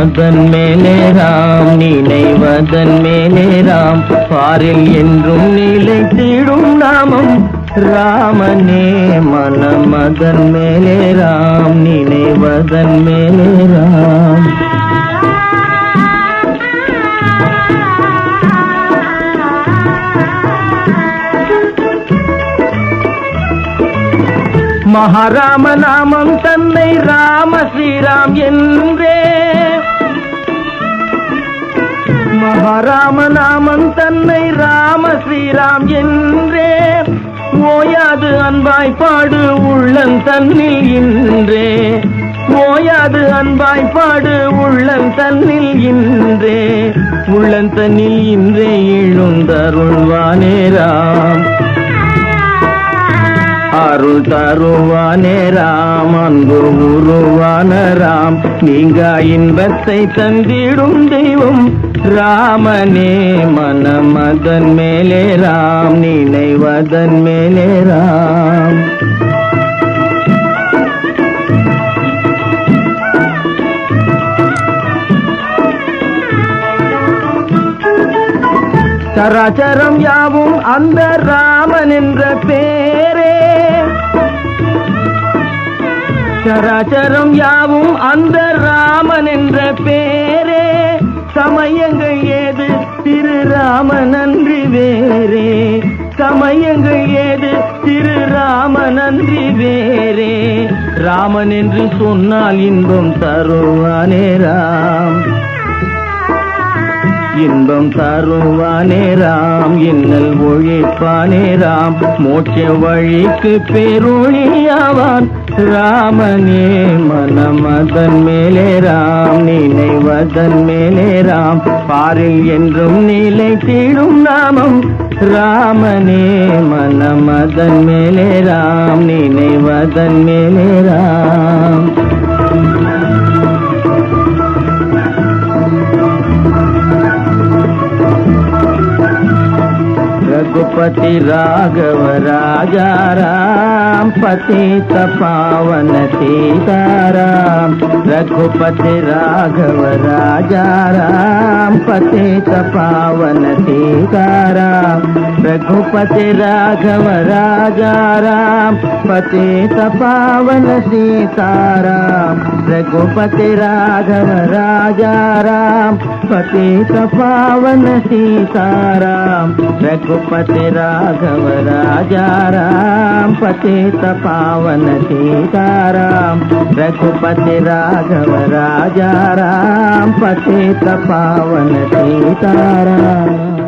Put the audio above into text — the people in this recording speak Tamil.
மனமதன் மேலே ராம் நினைவதன் மேலே ராம் பாரில் என்றும் நிலைத்திடும் நாமம் ராமனே மனமதன் மேலே ராம் நினைவதன் மேலே ராம். மகாராம நாமம் தன்னை ராம ஸ்ரீராம் என்றே மகாராம நாமம் தன்னை ராம ஸ்ரீராம் என்றே ஓயாது அன்பாய் பாடு உள்ளம் தன்னில் இன்றே ஓயாது அன்பாய் பாடு உள்ளம் தன்னில் இன்றே உள்ளம் தன்னில் இன்றே எழுந்தருள்வானே ராம் அருள் தருவானே ராம் அன்பு உருவான ராம் நீங்க இன்பத்தை தந்திடும் தெய்வம் ராமனே மனமதன் மேலே ராம் நினைவதன் மேலே ராம். சராச்சரம் யாவும் அந்த ராமன் என்ற பேரே சராச்சரம் யாவும் அந்த ராமன் என்ற பேரே சமயங்கள் ஏது திரு ராமன் அன்றி வேறே சமயங்கள் ஏது திரு ராமன் அன்றி வேறே ராமன் என்று சொன்னால் இன்பம் தருவானே ராம் இன்பம் தருவானே ராம் இன்னல் ஒழிப்பானே ராம் மோட்ச வழிக்கு பேரொழியாவான் ராமனே மனமதன் மேலே ராம் நினைவதன் மேலே ராம் பாரில் என்றும் நிலைத்திடும் நாமம் ராமனே மனமதன் மேலே ராம் நினைவதன் மேலே ராம். रघुपति राघव राजा राम पतित पावन सीताराम रघुपति राघव राजा राम पतित पावन सीताराम रघुपति राघव राजा राम पतित पावन सीताराम रघुपति राघव राजा राम पतित पावन सीताराम रघुपति राघव राजा राम पतित पावन सीताराम रघुपति राघव राजा राम पतित पावन सीताराम.